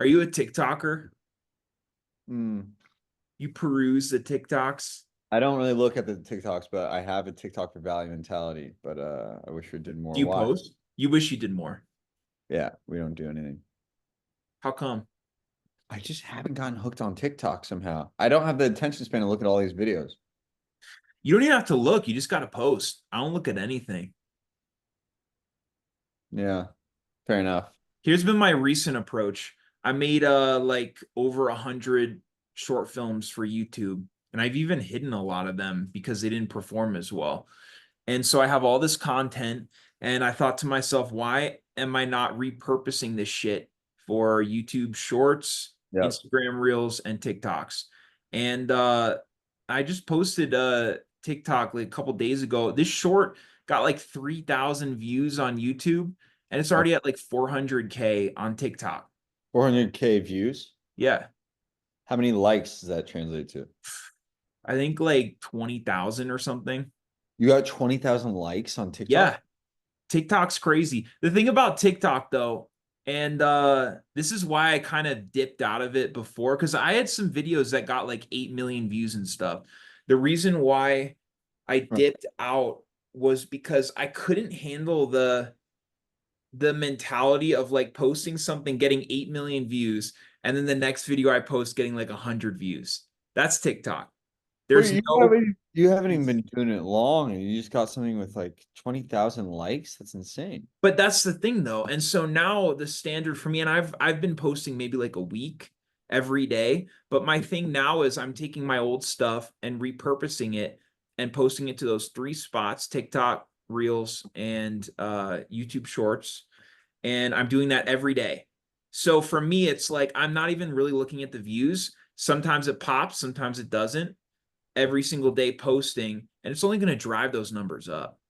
Are you a TikToker? Mm. You peruse the TikToks? I don't really look at the TikToks, but I have a TikTok for value mentality. But I wish we did Do more. you Why? post? You wish you did more. Yeah, we don't do anything. How come? I just haven't gotten hooked on TikTok somehow. I don't have the attention span to look at all these videos. You don't even have to look. You just got to post. I don't look at anything. Yeah, fair enough. Here's been my recent approach. I made like over 100 short films for YouTube, and I've even hidden a lot of them because they didn't perform as well. And so I have all this content, and I thought to myself, why am I not repurposing this shit for YouTube Shorts, Yep. Instagram Reels, and TikToks? And I just posted TikTok like a couple days ago. This short got like 3,000 views on YouTube, and it's already at like 400K on TikTok. 400K views. Yeah, How many likes does that translate to? I think like 20,000 or something. You got 20,000 likes on TikTok? Yeah, TikTok's crazy. The thing about TikTok though, and this is why I kind of dipped out of it before, because I had some videos that got like 8 million views and stuff. The reason why I Huh. dipped out was because I couldn't handle the mentality of like posting something getting 8 million views and then the next video I post getting like 100 views. That's TikTok. Wait, There's no you haven't even been doing it long, and you just got something with like 20,000 likes? That's insane. But that's the thing though. And so now the standard for me, and I've been posting maybe like a week every day, but my thing now is I'm taking my old stuff and repurposing it and posting it to those three spots, TikTok, Reels, and YouTube Shorts. And I'm doing that every day. So for me, it's like I'm not even really looking at the views. Sometimes it pops, sometimes it doesn't. Every single day posting, and it's only going to drive those numbers up.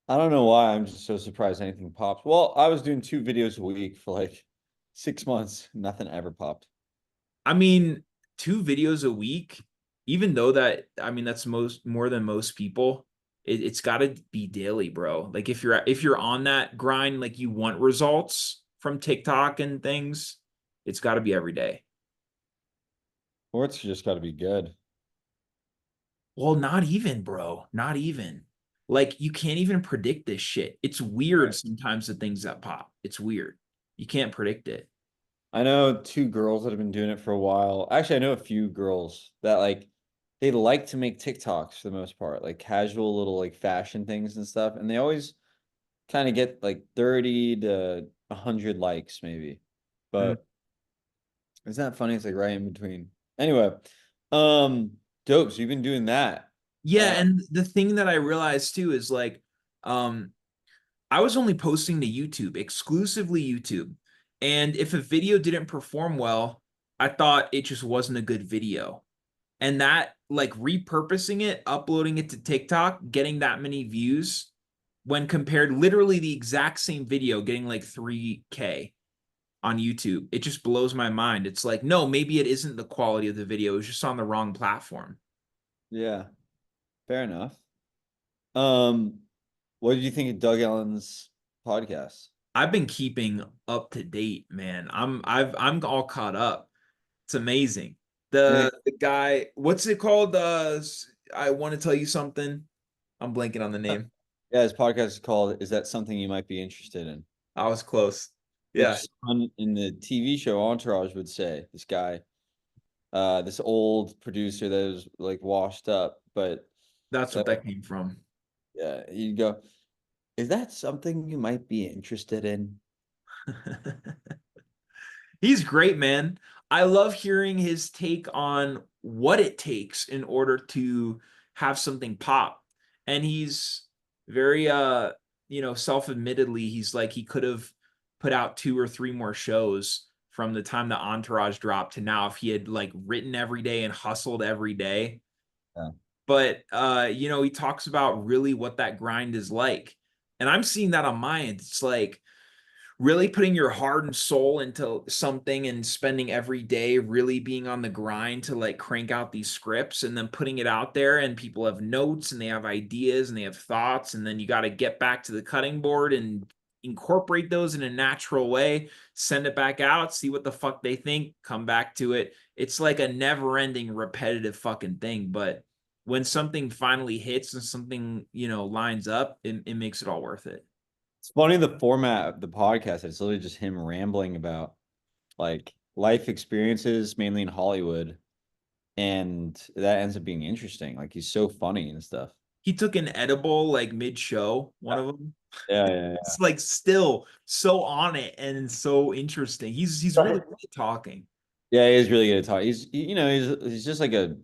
I don't know why I'm just so surprised anything pops. Well, I was doing 2 videos a week for like 6 months. Nothing ever popped. I mean, 2 videos a week, even though that, I mean, that's most more than most people. It's got to be daily, bro. Like if you're on that grind, like you want results from TikTok and things, it's got to be every day. Or it's just got to be good. Well, not even, bro. Not even. Like you can't even predict this shit. It's weird Right. sometimes the things that pop. It's weird. You can't predict it. I know 2 girls that have been doing it for a while. Actually, I know a few girls that like they like to make TikToks for the most part, like casual little like fashion things and stuff, and they always kind of get like 30 to 100 likes maybe. Mm. But isn't that funny? It's like right in between. Anyway, dope. So you've been doing that. Yeah, Uh, and the thing that I realized too is like, um, I was only posting to YouTube, exclusively YouTube. And if a video didn't perform well, I thought it just wasn't a good video. And that, like repurposing it, uploading it to TikTok, getting that many views when compared literally the exact same video getting like 3K on YouTube, it just blows my mind. It's like, no, maybe it isn't the quality of the video, it's just on the wrong platform. yeah, fair enough. Um, what did you think of Doug Ellen's podcast? I've been keeping up to date, man. I'm all caught up. It's amazing. Yeah, The guy, what's it called? I want to tell you something. I'm blanking on the name. yeah, his podcast is called "Is That Something You Might Be Interested In?" I was close. Yeah, Which someone in the TV show Entourage would say. This guy, this old producer that was like washed up, but that's what that that came from. yeah, he'd go, "Is that something you might be interested in?" He's great, man. I love hearing his take on what it takes in order to have something pop. And he's very self-admittedly, he's like he could have put out two or three more shows from the time the Entourage dropped to now if he had like written every day and hustled every day. Yeah. But he talks about really what that grind is like. And I'm seeing that on my end. It's like really putting your heart and soul into something and spending every day really being on the grind to like crank out these scripts and then putting it out there and people have notes and they have ideas and they have thoughts and then you got to get back to the cutting board and incorporate those in a natural way, send it back out, see what the fuck they think, come back to it. It's like a never-ending repetitive fucking thing, but when something finally hits and something, lines up, it makes it all worth it. It's funny the format of the podcast. It's literally just him rambling about like life experiences, mainly in Hollywood, and that ends up being interesting. Like he's so funny and stuff. He took an edible like mid-show, one of them. Yeah, yeah, It's like still so on it and so interesting. He's really yeah. good at talking. Yeah, he is really good at talking. He's just like a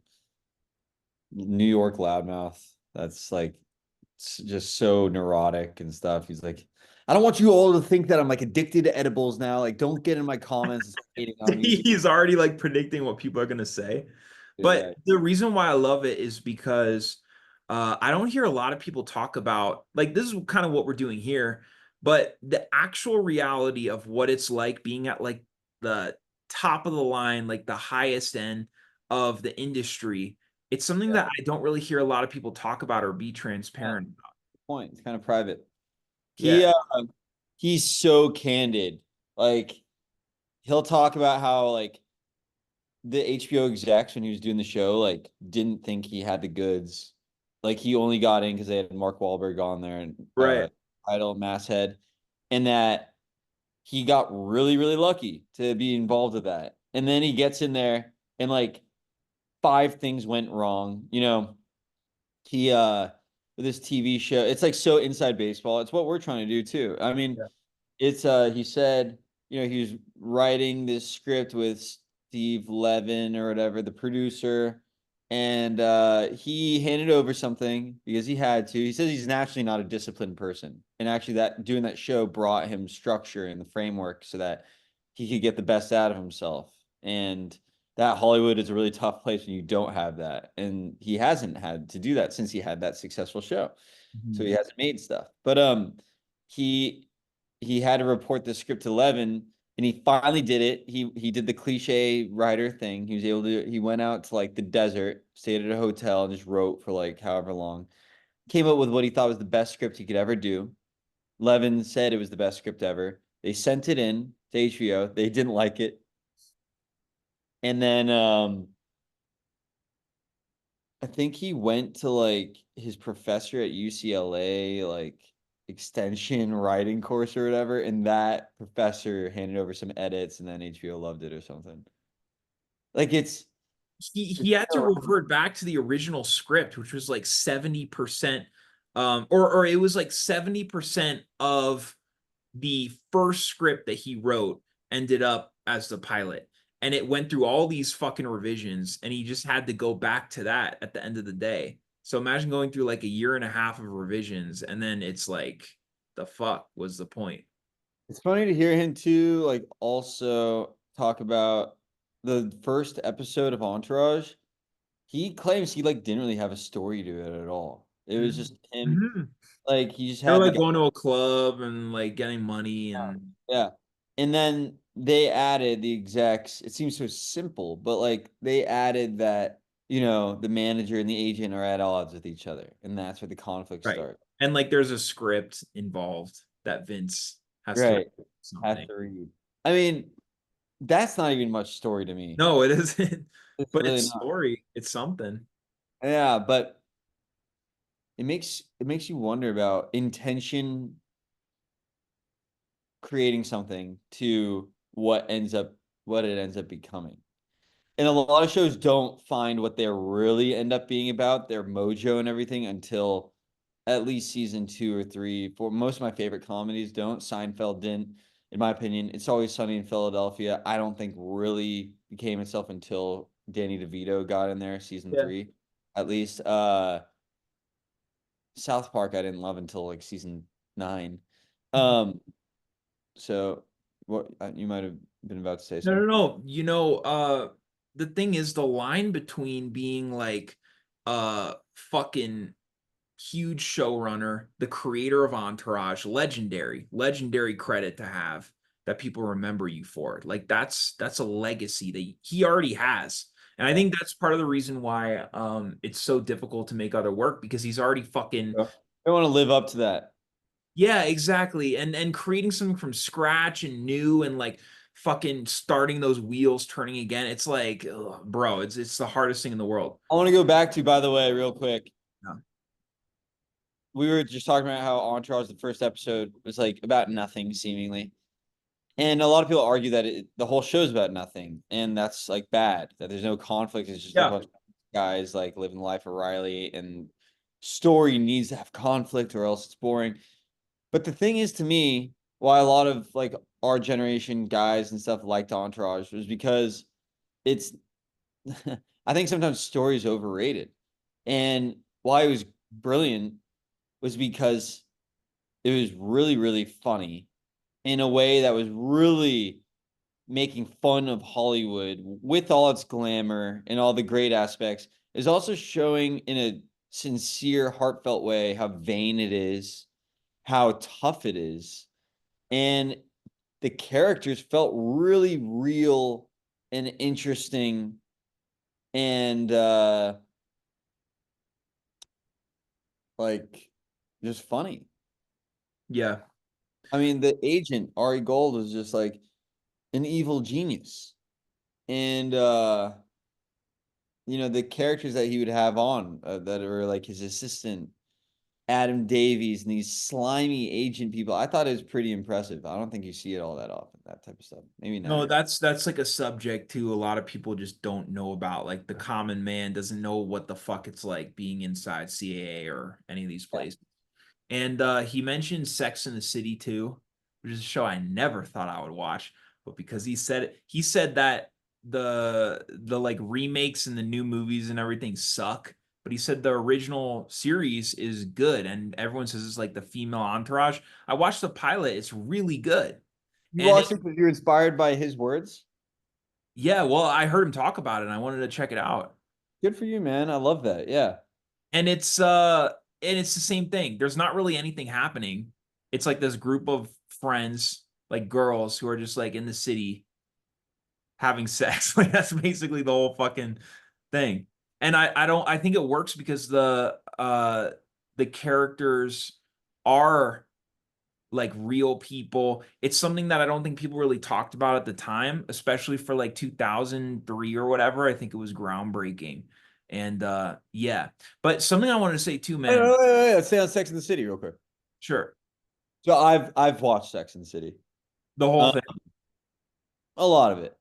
New York loudmouth. That's like just so neurotic and stuff. He's like, I don't want you all to think that I'm like addicted to edibles now. Like, don't get in my comments and hating on me. He's already like predicting what people are gonna say. But Yeah, the reason why I love it is because I don't hear a lot of people talk about like this is kind of what we're doing here, but the actual reality of what it's like being at like the top of the line, like the highest end of the industry. It's something yeah. that I don't really hear a lot of people talk about or be Yeah. transparent about. Point. It's kind of private. He Yeah, uh he's so candid. Like he'll talk about how like the HBO execs when he was doing the show like didn't think he had the goods. Like he only got in because they had Mark Wahlberg on there and right. Idol Masshead, and that he got really really lucky to be involved with that. And then he gets in there and like five things went wrong. He with this TV show, it's like so inside baseball. It's what we're trying to do too. I mean, Yeah. it's he said, he was writing this script with Steve Levin or whatever, the producer, and he handed over something because he had to. He says he's naturally not a disciplined person. And actually that doing that show brought him structure and the framework so that he could get the best out of himself. And that Hollywood is a really tough place when you don't have that. And he hasn't had to do that since he had that successful show. So Mhm. he hasn't made stuff. But he he had to report the script to Levin, and he finally did it. He did the cliche writer thing. He was able to. He went out to like the desert, stayed at a hotel, and just wrote for like however long. Came up with what he thought was the best script he could ever do. Levin said it was the best script ever. They sent it in to HBO. They didn't like it, and then I think he went to like his professor at UCLA, like extension writing course or whatever, and that professor handed over some edits, and then HBO loved it or something. Like He it's had to revert back to the original script, which was like 70%, or it was like 70% of the first script that he wrote ended up as the pilot. And it went through all these fucking revisions, and he just had to go back to that at the end of the day. So imagine going through like a year and a half of revisions, and then it's like, the fuck was the point? it's funny to hear him too, like also talk about the first episode of Entourage. He claims he like didn't really have a story to it at all. It was just him, Mhm. like he just They were had the like guy. going to a club and like getting money and Yeah. And then they added the execs. It seems so simple, but like they added that, the manager and the agent are at odds with each other. And that's where the conflict right. starts. And like there's a script involved that Vince has to Right. Has something. to read. I mean, that's not even much story to me. No, it isn't. It's But really it's not. story. It's something. Yeah, but it makes you wonder about intention creating something to what it ends up becoming. And a lot of shows don't find what they really end up being about, their mojo and everything, until at least season two or three. For most of my favorite comedies, don't. Seinfeld didn't, in my opinion. It's Always Sunny in Philadelphia. I don't think really became itself until Danny DeVito got in there, season Yeah. three, at least. South Park, I didn't love until like season nine. Um, so what you might have been about to say No, no, something. no. The thing is the line between being like fucking huge showrunner, the creator of Entourage, legendary credit to have that people remember you for. Like that's a legacy that he already has. And I Yeah. think that's part of the reason why it's so difficult to make other work because he's already fucking I don't want to live up to that. Yeah, exactly. And creating something from scratch and new and like fucking starting those wheels turning again. It's like, ugh, bro, it's the hardest thing in the world. I want to go back to, by the way, real quick. Yeah. We were just talking about how Entourage, the first episode, was like about nothing, seemingly. And a lot of people argue that the whole show's about nothing, and that's like bad. That there's no conflict. It's just like a Yeah. bunch of guys like living the life of Riley, and story needs to have conflict or else it's boring. But the thing is, to me, why a lot of like our generation guys and stuff liked Entourage was because it's. I think sometimes story is overrated, and why it was brilliant was because it was really really funny in a way that was really making fun of Hollywood with all its glamour and all the great aspects, is also showing in a sincere, heartfelt way how vain it is, how tough it is. And the characters felt really real and interesting and like just funny. Yeah. I mean, the agent, Ari Gold, was just like an evil genius. And the characters that he would have on that are like his assistant, Adam Davies, and these slimy agent people. I thought it was pretty impressive. I don't think you see it all that often, that type of stuff. Maybe No, now. that's like a subject too a lot of people just don't know about. Like the common man doesn't know what the fuck it's like being inside CAA or any of these Yeah. places. And he mentioned Sex in the City too, which is a show I never thought I would watch, but because he said that the like remakes and the new movies and everything suck, but he said the original series is good and everyone says it's like the female entourage. I watched the pilot, it's really good. You And it, watched it because you're inspired by his words? yeah, well, I heard him talk about it and I wanted to check it out. Good for you, man. I love that. Yeah. And it's the same thing. There's not really anything happening. It's like this group of friends, like girls who are just like in the city having sex. Like that's basically the whole fucking thing. And I think it works because the characters are like real people. It's something that I don't think people really talked about at the time, especially for like 2003 or whatever. I think it was groundbreaking. And yeah. But something I wanted to say too, Wait, man. wait, wait, wait. Let's stay on Sex in the City real quick. Sure. So I've watched Sex in the City. The whole Um, thing. a lot of it.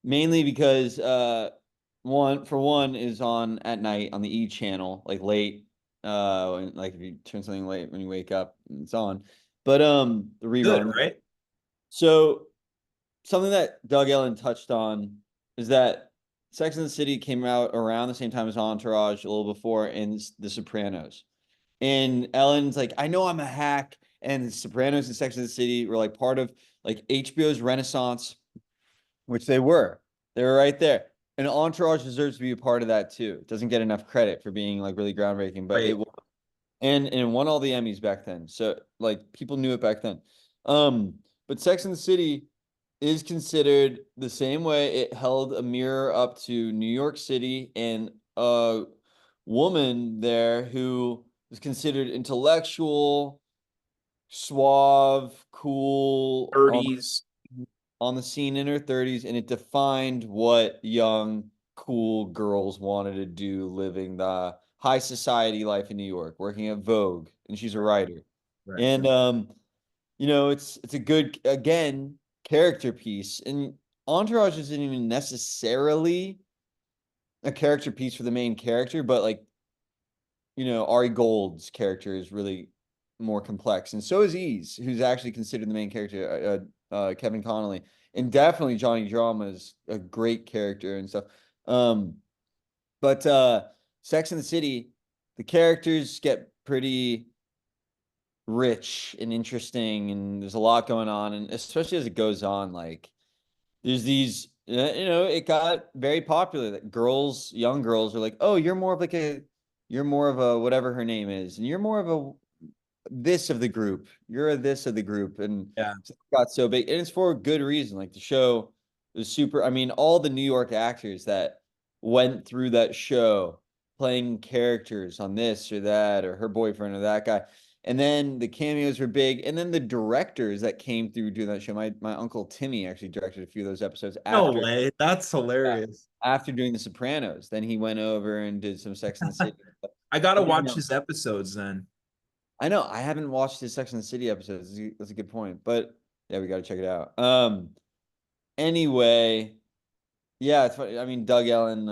Mainly because one is on at night on the E channel, like late. Like if you turn something late when you wake up, it's on. But the Good, rerun. right? So something that Doug Ellen touched on is that Sex and the City came out around the same time as Entourage, a little before, and The Sopranos. And Ellen's like, I know I'm a hack, and The Sopranos and Sex and the City were like part of like HBO's Renaissance, which they were. They were right there. And Entourage deserves to be a part of that too. It doesn't get enough credit for being like really groundbreaking, but it Right. was. And it won all the Emmys back then. So like people knew it back then. But Sex and the City is considered the same way it held a mirror up to New York City and a woman there who was considered intellectual, suave, cool, 30s. on the scene in her 30s, and it defined what young, cool girls wanted to do living the high society life in New York, working at Vogue, and she's a writer. Right. And it's a good again character piece. And Entourage isn't even necessarily a character piece for the main character, but like Ari Gold's character is really more complex, and so is Ease, who's actually considered the main character, Kevin Connolly, and definitely Johnny Drama is a great character and stuff. Um, but Sex and the City, the characters get pretty rich and interesting, and there's a lot going on, and especially as it goes on, like there's these it got very popular that young girls are like, oh, you're more of a whatever her name is, and you're more of a this of the group, you're a this of the group, and Yeah. it got so big, and it's for a good reason. Like the show is super. I mean, all the New York actors that went through that show playing characters on this or that or her boyfriend or that guy, And then the cameos were big. And then the directors that came through doing that show, my uncle Timmy actually directed a few of those episodes No after way. That's hilarious. after doing The Sopranos. Then he went over and did some Sex and the City. I gotta Yeah, watch no. his episodes then. I know I haven't watched his Sex and the City episodes. That's a good point. But yeah, we got to check it out. Anyway, yeah, it's funny. I mean, Doug Ellen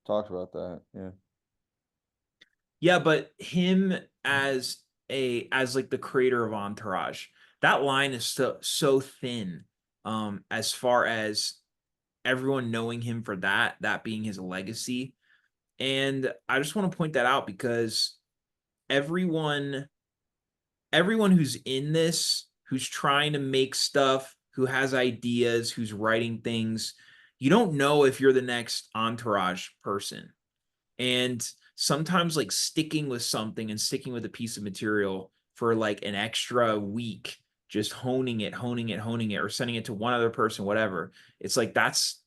talked about that. Yeah, Yeah, but him as as like the creator of Entourage, that line is so thin. As far as everyone knowing him for that being his legacy. And I just want to point that out because everyone everyone who's in this, who's trying to make stuff, who has ideas, who's writing things, you don't know if you're the next Entourage person. And sometimes like sticking with something and sticking with a piece of material for like an extra week, just honing it, or sending it to one other person, whatever. It's like that's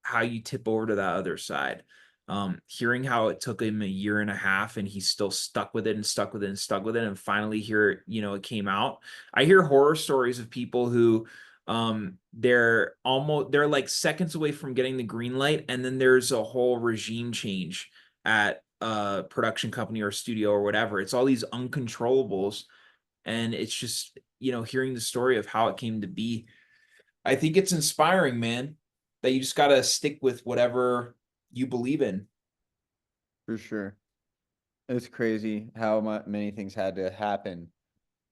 how you tip over to that other side. Hearing how it took him a year and a half and he's still stuck with it and stuck with it and stuck with it, and finally here, it came out. I hear horror stories of people who they're like seconds away from getting the green light, and then there's a whole regime change at a production company or studio or whatever. It's all these uncontrollables, and it's just, hearing the story of how it came to be. I think it's inspiring, man, that you just got to stick with whatever you believe in. for sure. It's crazy how many things had to happen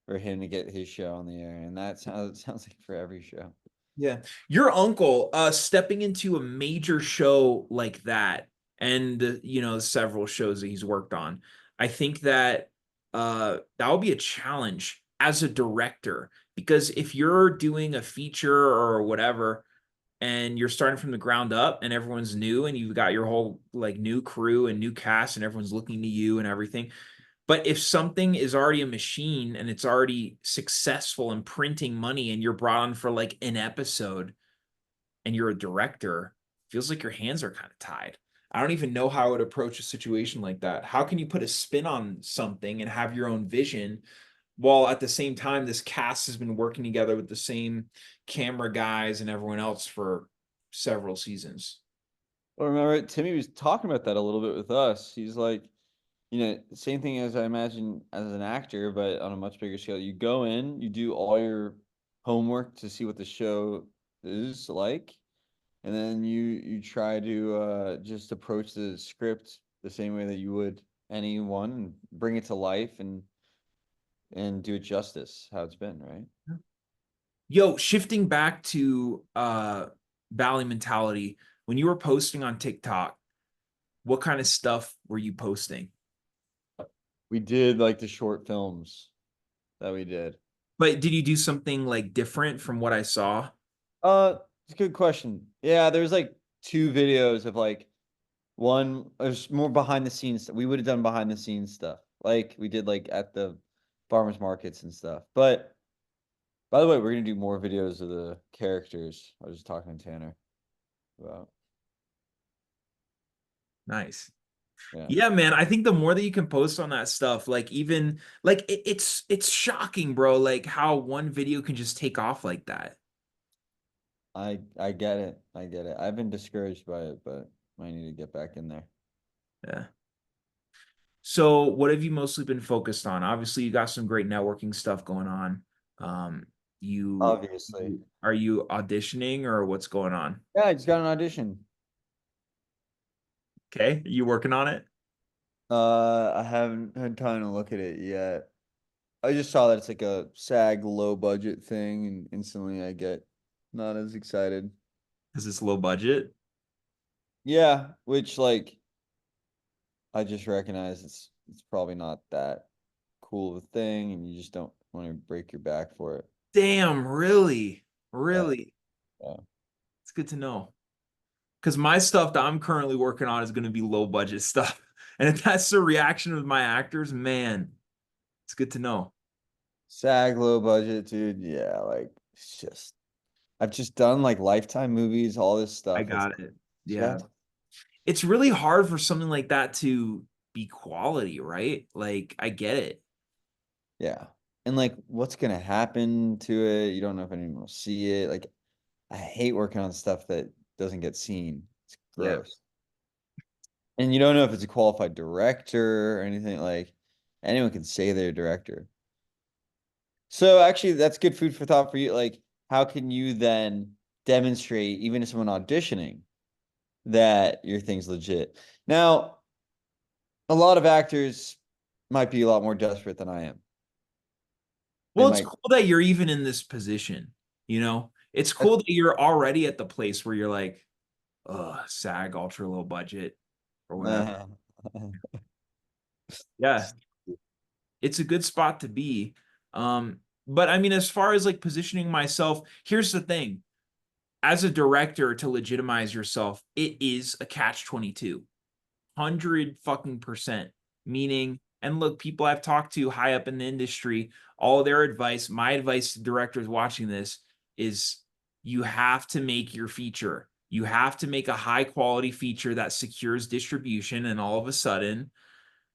for him to get his show on the air, and that's how it sounds like for every show. Yeah. Your uncle stepping into a major show like that, and several shows that he's worked on. I think that that will be a challenge as a director, because if you're doing a feature or whatever and you're starting from the ground up and everyone's new and you've got your whole like new crew and new cast and everyone's looking to you and everything. But if something is already a machine and it's already successful and printing money and you're brought on for like an episode and you're a director, feels like your hands are kind of tied. I don't even know how I would approach a situation like that. How can you put a spin on something and have your own vision while at the same time this cast has been working together with the same camera guys and everyone else for several seasons? Well, remember, Timmy was talking about that a little bit with us. He's like, same thing as I imagine as an actor, but on a much bigger scale. You go in, you do all your homework to see what the show is like, and then you try to just approach the script the same way that you would anyone and bring it to life and do it justice how it's been, right? Yo, shifting back to Valley mentality, when you were posting on TikTok, what kind of stuff were you posting? We did like the short films that we did. But did you do something like different from what I saw? It's a good question. Yeah, there's like two videos of like one there's more behind the scenes. We would have done behind the scenes stuff. Like we did like at the farmers markets and stuff. But by the way, we're gonna do more videos of the characters. I was just talking to Tanner about. Nice. Yeah. Yeah, man. I think the more that you can post on that stuff, like even like it's shocking, bro, like how one video can just take off like that. I get it. I get it. I've been discouraged by it, but I need to get back in there. Yeah. So what have you mostly been focused on? Obviously, you got some great networking stuff going on. Um, you, Obviously. are you auditioning or what's going on? Yeah, I just got an audition. Okay, you working on it? I haven't had time to look at it yet. I just saw that it's like a SAG low budget thing, and instantly I get not as excited. Is this low budget? Yeah, which like I just recognize it's probably not that cool of a thing, and you just don't want to break your back for it. Damn, really? Yeah, Really? yeah. It's good to know. Because my stuff that I'm currently working on is going to be low budget stuff. And if that's the reaction of my actors, man, it's good to know. SAG low budget, dude. Yeah, like it's just I've just done like Lifetime movies, all this I stuff. It's got it. Yeah. just It's really hard for something like that to be quality, right? Like I get it. Yeah. And like what's gonna happen to it? You don't know if anyone will see it. Like I hate working on stuff that doesn't get seen. It's Yeah. gross. And you don't know if it's a qualified director or anything. Like anyone can say they're a director. So actually that's good food for thought for you. Like how can you then demonstrate, even to someone auditioning, that your thing's legit? Now, a lot of actors might be a lot more desperate than I am. They Well, it's might cool that you're even in this position, you know? It's cool that you're already at the place where you're like, SAG ultra low budget or whatever. uh, Yeah, it's a good spot to be. But I mean, as far as like positioning myself, here's the thing. As a director, to legitimize yourself, it is a catch 22. 100 fucking percent. Meaning, and look, people I've talked to high up in the industry, all their advice, my advice to directors watching this is you have to make your feature. You have to make a high quality feature that secures distribution. And all of a sudden,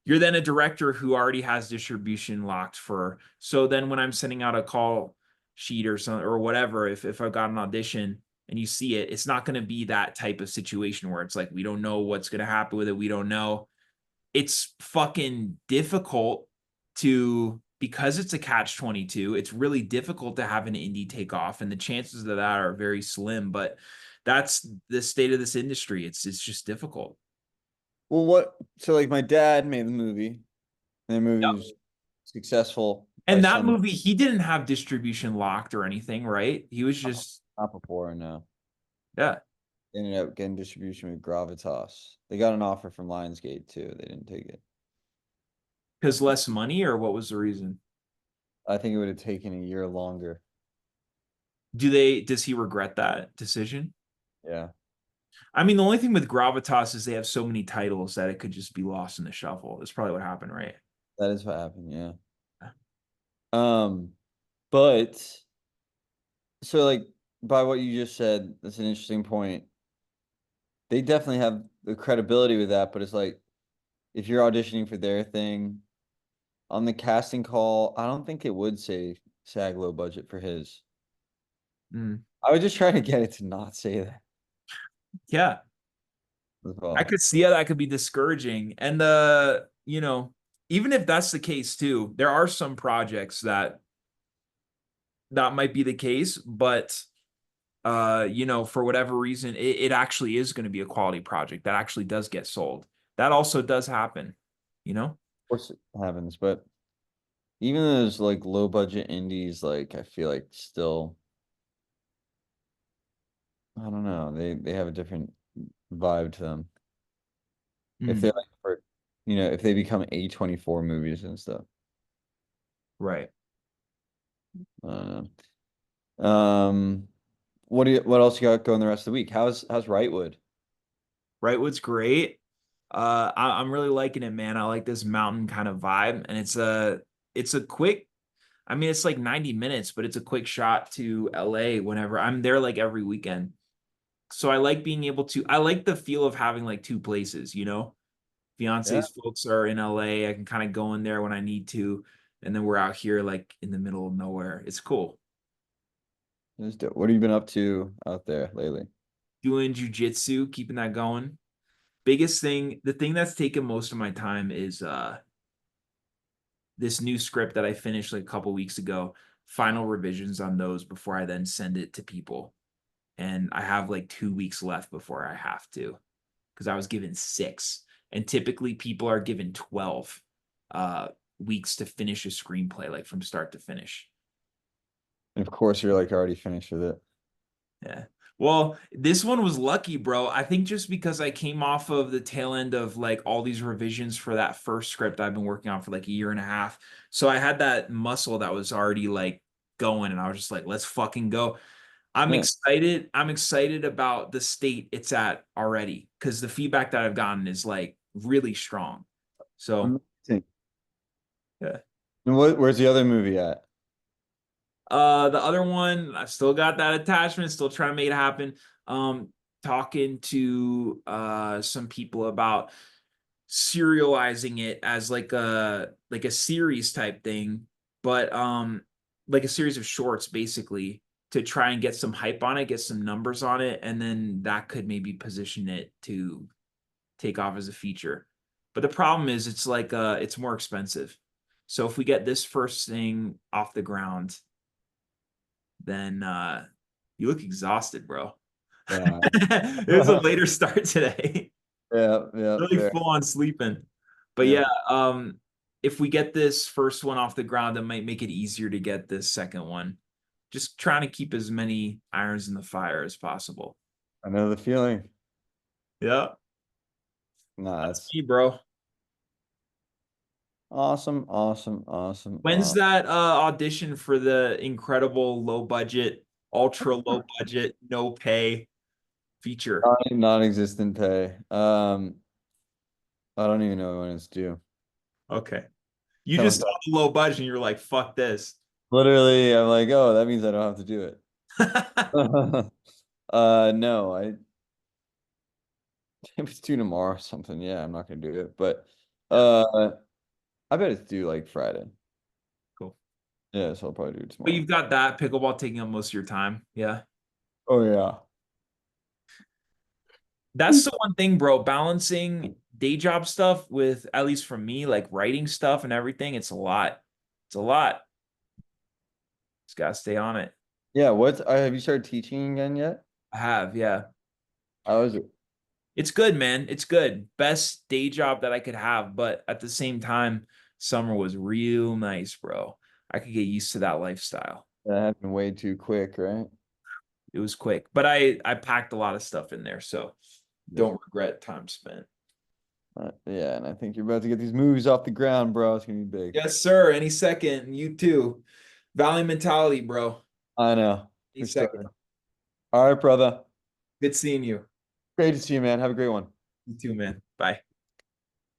you're then a director who already has distribution locked for. So then when I'm sending out a call sheet or something or whatever, if I've got an audition and you see it, it's not going to be that type of situation where it's like, we don't know what's going to happen with it. We don't know. It's fucking difficult to, because it's a catch 22, it's really difficult to have an indie take off. And the chances of that are very slim, but that's the state of this industry. It's just difficult. well, what? So, like, my dad made the movie, and the movie was successful by And that some, movie, he didn't have distribution locked or anything, right? He was just, not before, no. yeah, They ended up getting distribution with Gravitas. They got an offer from Lionsgate too. They didn't take it. because less money, or what was the reason? I think it would have taken a year longer. Does he regret that decision? Yeah, I mean, the only thing with Gravitas is they have so many titles that it could just be lost in the shuffle. That's probably what happened, right? that is what happened. Yeah. Um, but so like by what you just said, that's an interesting point. They definitely have the credibility with that, but it's like if you're auditioning for their thing on the casting call, I don't think it would say SAG low budget for his. Mm. I would just try to get it to not say that Yeah, as I well. could see how that could be discouraging. And even if that's the case too, there are some projects that might be the case, but for whatever reason, it actually is going to be a quality project that actually does get sold. That also does happen, you know? Of course it happens, but even those like low budget indies, like I feel like still, I don't know, they have a different vibe to them. If Mm, they're like for, if they become A24 movies and stuff. right. I don't know. What else you got going the rest of the week? How's Wrightwood? Wrightwood's great. I'm really liking it, man. I like this mountain kind of vibe, and it's a quick. I mean, it's like 90 minutes, but it's a quick shot to LA whenever I'm there, like every weekend. So I like being able to. I like the feel of having like two places, you know. Yeah, Fiance's folks are in LA. I can kind of go in there when I need to, and then we're out here like in the middle of nowhere. It's cool. what have you been up to out there lately? Doing jujitsu, keeping that going. Biggest thing, the thing that's taken most of my time is this new script that I finished like a couple weeks ago. Final revisions on those before I then send it to people. And I have like 2 weeks left before I have to, because I was given 6. And typically people are given 12 uh weeks to finish a screenplay, like from start to finish. And of course, you're like already finished with it. Yeah. Well, this one was lucky, bro. I think just because I came off of the tail end of like all these revisions for that first script I've been working on for like a year and a half. So I had that muscle that was already like going, and I was just like, let's fucking go. I'm Yeah, excited. I'm excited about the state it's at already because the feedback that I've gotten is like really strong. So, amazing. yeah. And where's the other movie at? The other one, I've still got that attachment, still trying to make it happen. Um, Talking to some people about serializing it as like a series type thing, but like a series of shorts basically to try and get some hype on it, get some numbers on it, and then that could maybe position it to take off as a feature. But the problem is it's more expensive. So if we get this first thing off the ground, then you look exhausted, bro. Yeah. It was a later start today. Yeah, yeah, Really fair. full on sleeping. But Yeah. yeah, if we get this first one off the ground, that might make it easier to get this second one. Just trying to keep as many irons in the fire as possible. I know the feeling. Yeah, Nah, that's that's me, bro. awesome, awesome, awesome. When's that audition for the incredible low budget, ultra low budget, no pay feature? Non-existent pay. I don't even know when it's due. Okay. You just Haven't saw got- the low budget and you're like, fuck this. Literally, I'm like, oh, that means I don't have to do it. No, if it's due tomorrow or something, yeah, I'm not gonna do it. But Yeah, uh, I bet it's due like Friday. cool. Yeah, so I'll probably do it But tomorrow. you've got that pickleball taking up most of your time. Yeah. Oh yeah. That's the one thing, bro. Balancing day job stuff with, at least for me, like writing stuff and everything, it's a lot. It's a lot. Just gotta stay on it. Yeah, what have you started teaching again yet? I have, yeah. How is it? It's good, man. It's good. Best day job that I could have, but at the same time, summer was real nice, bro. I could get used to that lifestyle. That happened way too quick, right? It was quick, but I packed a lot of stuff in there, so Yeah. don't regret time spent. Yeah, and I think you're about to get these movies off the ground, bro. It's gonna be big. Yes, sir. Any second. You too. Valley mentality, bro. I know, Any for second. sure. All right, brother. Good seeing you. Great to see you, man. Have a great one. You too, man. Bye.